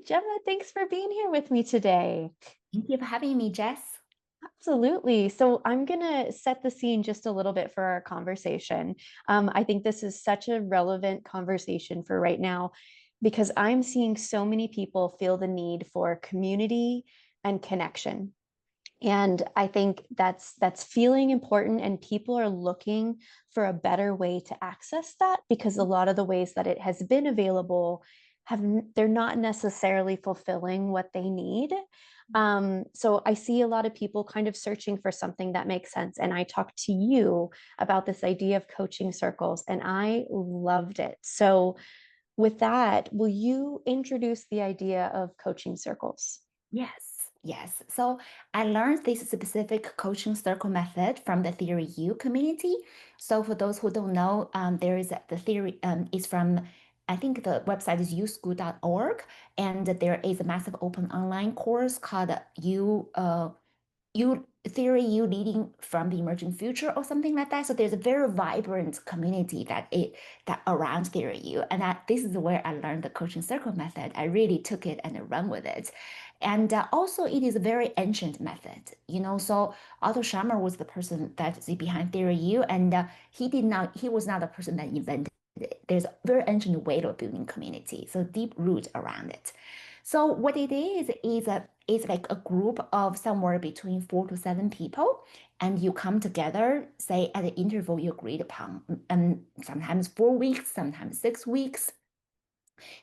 Gemma, thanks for being here with me today. Thank you for having me, Jess. Absolutely. So, I'm going to set the scene just a little bit for our conversation. I think this is such a relevant conversation for right now because I'm seeing so many people feel the need for community and connection. And I think that's feeling important, and people are looking for a better way to access that because a lot of the ways that it has been available have they're not necessarily fulfilling what they need. So I see a lot of people kind of searching for something that makes sense. And I talked to you about this idea of coaching circles, and I loved it. So with that, will you introduce the idea of coaching circles? Yes, yes. So I learned this specific coaching circle method from the Theory U community. So for those who don't know, there is the theory is from I think the website is uschool.org, and there is a massive open online course called you theory you leading from the emerging future or something like that. So there's a very vibrant community that around theory you, and this is where I learned the coaching circle method. I really took it and run with it, and also it is a very ancient method. So Otto Scharmer was the person that's behind theory u, and he was not the person that invented it. There's a very ancient way of building community, so deep root around it. So what it is it's like a group of somewhere between 4 to 7 people, and you come together, say at the interval you agreed upon, and sometimes 4 weeks, sometimes 6 weeks,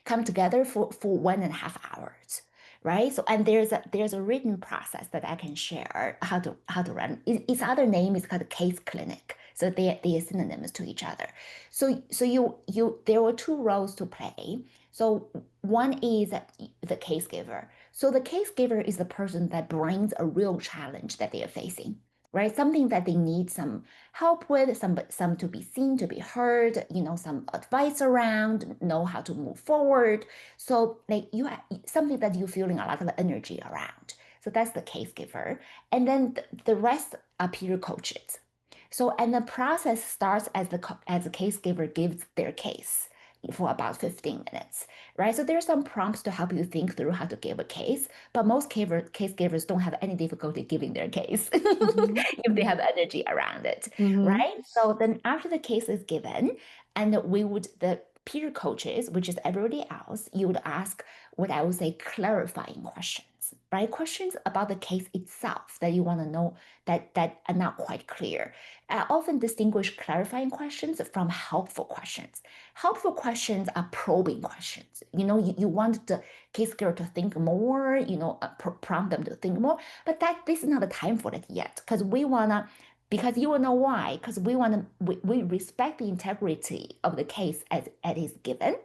come together for 1.5 hours. Right. So and there's a written process that I can share how to run. Its other name is called case clinic. So they are synonyms to each other. So you there were two roles to play. So one is the case giver. So the case giver is the person that brings a real challenge that they are facing, right? Something that they need some help with, some to be seen, to be heard, some advice around, know how to move forward. So like you have something that you're feeling a lot of energy around. So that's the case giver. And then the rest are peer coaches. So, and the process starts as the case giver gives their case for about 15 minutes, right? So there's some prompts to help you think through how to give a case, but most case givers don't have any difficulty giving their case Mhm. if they have energy around it, Mhm. right? So then after the case is given, and the peer coaches, which is everybody else, you would ask what I would say clarifying questions, right? Questions about the case itself that you want to know that are not quite clear. I often distinguish clarifying questions from helpful questions. Helpful questions are probing questions. You want the case girl to think more, prompt them to think more, but this is not the time for it yet because you will know why, because we respect the integrity of the case as it is given.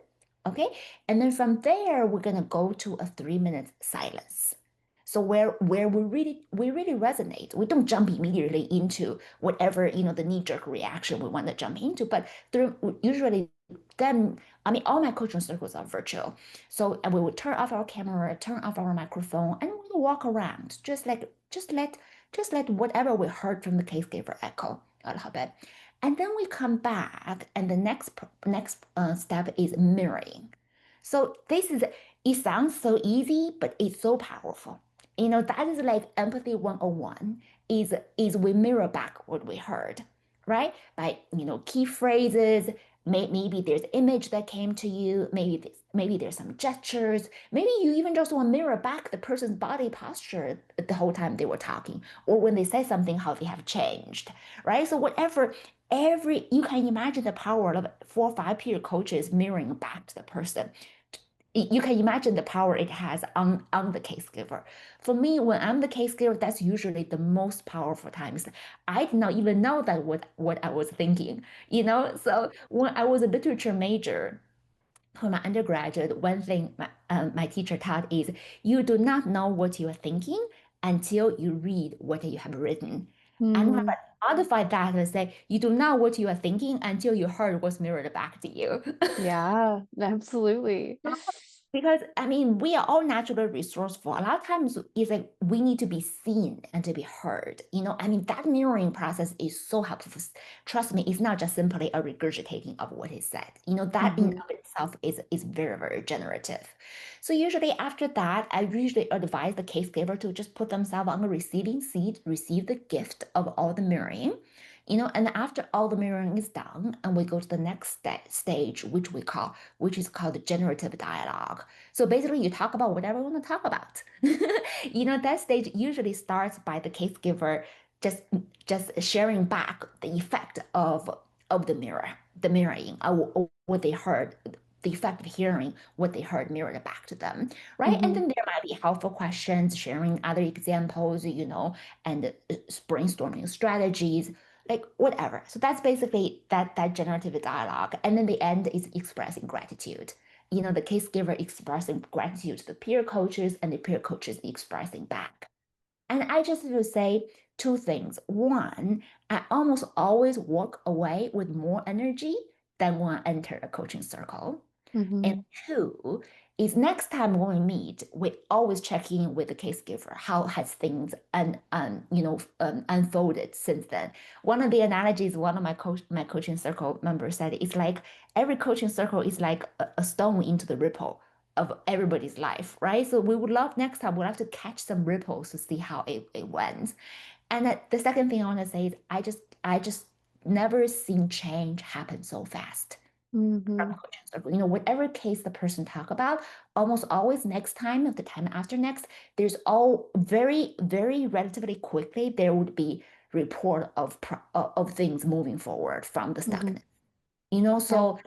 Okay. And then from there, we're gonna go to a 3 minute silence. So where we really resonate. We don't jump immediately into whatever, the knee-jerk reaction we want to jump into, but through usually then I mean all my coaching circles are virtual. So and we will turn off our camera, turn off our microphone, and we will walk around. Just let whatever we heard from the case giver echo a little bit. And then we come back, and the next step is mirroring. So it sounds so easy, but it's so powerful. That is like empathy 101 is we mirror back what we heard, right? By, key phrases, maybe there's image that came to you, maybe there's some gestures, maybe you even just want to mirror back the person's body posture the whole time they were talking, or when they say something, how they have changed, right? So whatever every you can imagine the power of 4 or 5 peer coaches mirroring back to the person. You can imagine the power it has on the case giver. For me, when I'm the case giver, that's usually the most powerful times. I did not even know that what I was thinking. So when I was a literature major for my undergraduate, one thing my teacher taught is you do not know what you are thinking until you read what you have written. And if Mm, I modify that and say you do not know what you are thinking until you heard what's mirrored back to you. yeah, absolutely. Because I mean, we are all naturally resourceful. A lot of times it's like we need to be seen and to be heard. I mean, that mirroring process is so helpful. Trust me, it's not just simply a regurgitating of what is said. That in Hmm. of itself is very, very generative. So usually after that, I usually advise the case giver to just put themselves on the receiving seat, receive the gift of all the mirroring. And after all the mirroring is done, and we go to the next stage, which is called the generative dialogue. So basically, you talk about whatever you want to talk about. That stage usually starts by the case giver just just sharing back the effect of the mirroring, or what they heard, the effect of hearing what they heard mirrored back to them, right? And Hmm. then there might be helpful questions, sharing other examples, and brainstorming strategies, like whatever. So that's basically that generative dialogue. And then the end is expressing gratitude. The case giver expressing gratitude to the peer coaches, and the peer coaches expressing back. And I just will say two things. One, I almost always walk away with more energy than when I enter a coaching circle. And Hmm. two is next time when we meet, we always check in with the case giver. How has things unfolded since then? One of the analogies one of my coaching circle members said is like every coaching circle is like a stone into the ripple of everybody's life, right? So we would love next time we'd love to catch some ripples to see how it went. And the second thing I want to say is I just never seen change happen so fast from Hmm. a coaching circle. Whatever case the person talk about, almost always next time, of the time after next, there's all very, very relatively quickly, there would be report of things moving forward from the Hmm. stagnant. That So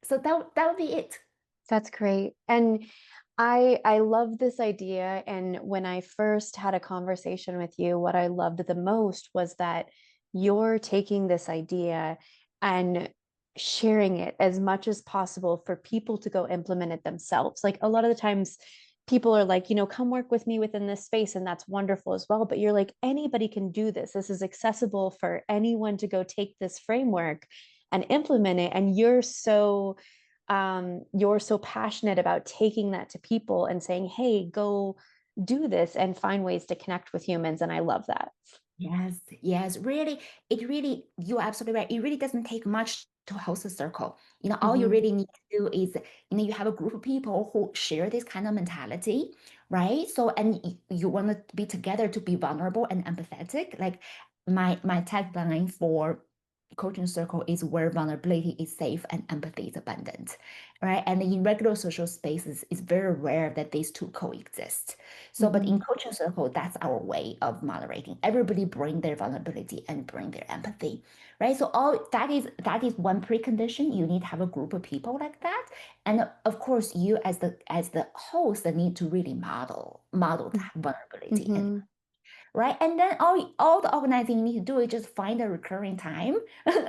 so that would be it. That's great. And I love this idea. And when I first had a conversation with you, what I loved the most was that you're taking this idea and sharing it as much as possible for people to go implement it themselves. Like a lot of the times people are like, come work with me within this space, and that's wonderful as well. But you're like, anybody can do this. This is accessible for anyone to go take this framework and implement it. And you're so passionate about taking that to people and saying, hey, go do this and find ways to connect with humans. And I love that. Yes, yes, really, you're absolutely right. It really doesn't take much to host a circle. All you Hmm. really need to do is, you have a group of people who share this kind of mentality, right? So, and you want to be together to be vulnerable and empathetic. Like my tagline for coaching circle is where vulnerability is safe and empathy is abundant, right? And in regular social spaces, it's very rare that these two coexist. So, but in Hmm. coaching circle, that's our way of moderating. Everybody bring their vulnerability and bring their empathy, right? So all that is one precondition. You need to have a group of people like that, and of course, you as the host need to really model that vulnerability and Hmm. right. And then all the organizing you need to do is just find a recurring time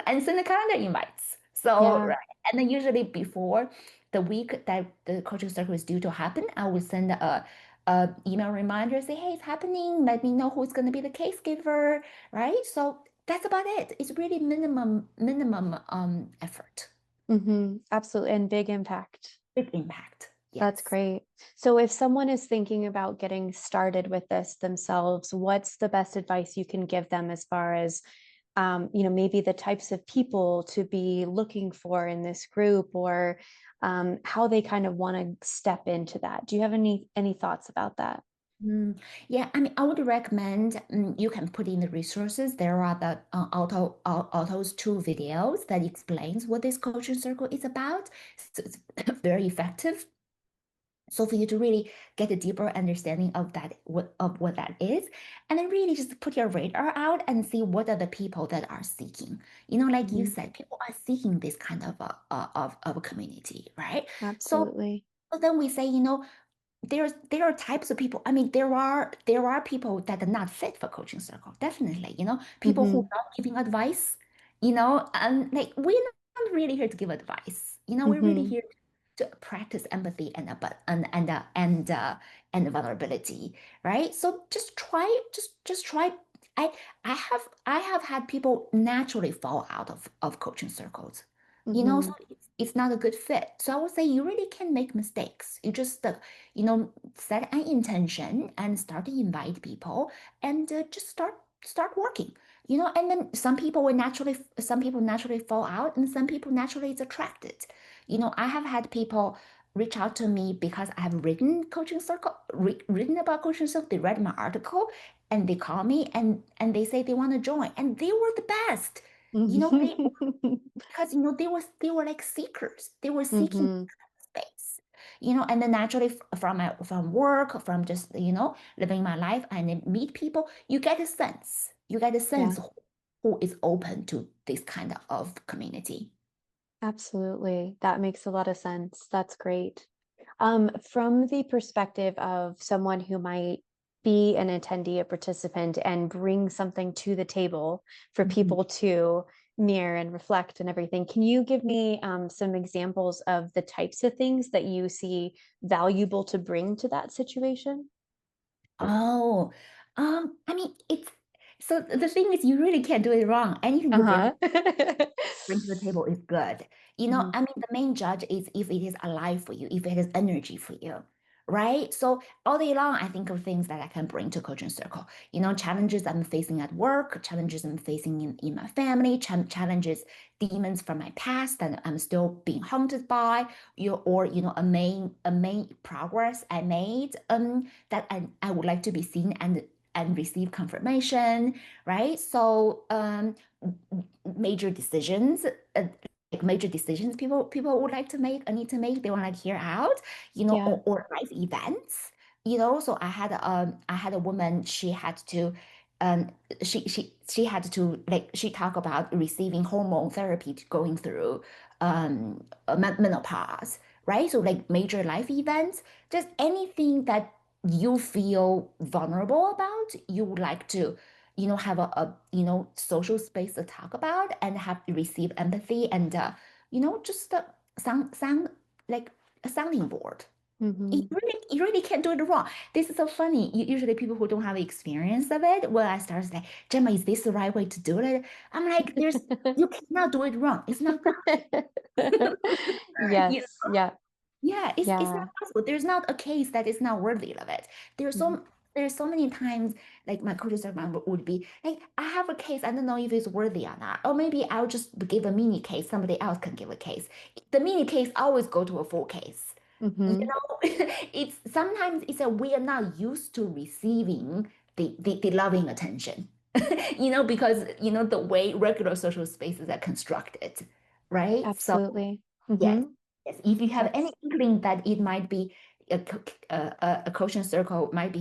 and send the calendar invites. So Yeah. right, and then usually before the week that the coaching circle is due to happen, I will send a email reminder, say, hey, it's happening. Let me know who's going to be the case giver, right? So that's about it. It's really minimum effort, Absolutely. And big impact. big impact. That's Yes. great. So if someone is thinking about getting started with this themselves, what's the best advice you can give them as far as maybe the types of people to be looking for in this group, or how they kind of want to step into that? Do you have any thoughts about that? Yeah, I mean, I would recommend you can put in the resources. There are the Auto's two videos that explains what this coaching circle is about. So it's very effective. So for you to really get a deeper understanding of what that is, and then really just put your radar out and see what are the people that are seeking. Like you Mhm. said, people are seeking this kind of a community, right? So, Absolutely. so then we say, there are types of people. I mean, there are people that are not fit for coaching circle. Definitely, people who Hmm. are not giving advice, and like we're not really here to give advice. We're really Hmm. here to practice empathy and vulnerability, right? So just try. I I have had people naturally fall out of coaching circles. So Hmm. it's not a good fit. So I would say you really can make mistakes. You just, set an intention and start to invite people and just start working. And then some people naturally fall out, and some people naturally is attracted. I have had people reach out to me because I have written about coaching circle. They read my article and they call me and they say they want to join, and they were the best. They because they were like seekers. They were seeking Hmm. space. And then naturally from work, from just living my life, and then meet people, you get a sense. You get a Yeah. sense who is open to this kind of community. Absolutely. That makes a lot of sense. That's great. From the perspective of someone who might be an attendee, a participant, and bring something to the table for Mhm. people to mirror and reflect and everything, can you give me some examples of the types of things that you see valuable to bring to that situation? Oh, I mean, it's so the thing is, you really can't do it wrong. Anything you bring Uh-huh. bring to the table is good. Hmm. I mean, the main judge is if it is alive for you, if it has energy for you, right? So all day long, I think of things that I can bring to coaching circle. Challenges I'm facing at work, challenges I'm facing in my family, challenges, demons from my past that I'm still being haunted by, or a main progress I made, that I would like to be seen and receive confirmation, right? So major decisions, like major decisions people would like to make, need to make, they want to hear out, Yeah. or life events. So I had a woman, she had to um she had to, like, she talked about receiving hormone therapy to going through menopause, right? So like major life events, just anything that you feel vulnerable about, you would like to have a social space to talk about and have receive empathy and just sound like a sounding board. You Hmm. really, you really can't do it wrong. This is so funny. Usually people who don't have experience of it, when I start like, Gemma, is this the right way to do it? I'm like, you cannot do it wrong. It's not possible. You Yes. Yeah. yeah, it's not Yeah. possible. There's not a case that is not worthy of it. There's Mhm. so there's so many times, like my coaches would be like, I have a case, I don't know if it's worthy or not. Or maybe I'll just give a mini case, somebody else can give a case. The mini case always go to a full case. Mhm. It's sometimes it's a we are not used to receiving the loving attention. Because the way regular social spaces are constructed, right? So Absolutely. yes, Mhm. yes. If you have any That's inkling that it might be a coaching circle might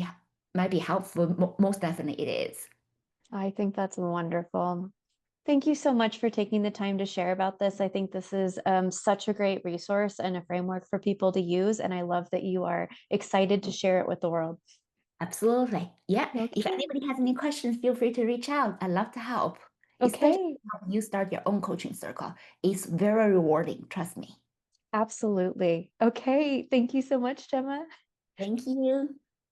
be helpful, most definitely it is. I think that's wonderful. Thank you so much for taking the time to share about this. I think this is such a great resource and a framework for people to use, and I love that you are excited to share it with the world. Absolutely. Yeah. If Okay. anybody has any questions, feel free to reach out. I'd love to help, especially Okay. when you start your own coaching circle. It's very rewarding, trust me. Absolutely. Okay. Thank you so much, Gemma. Thank you.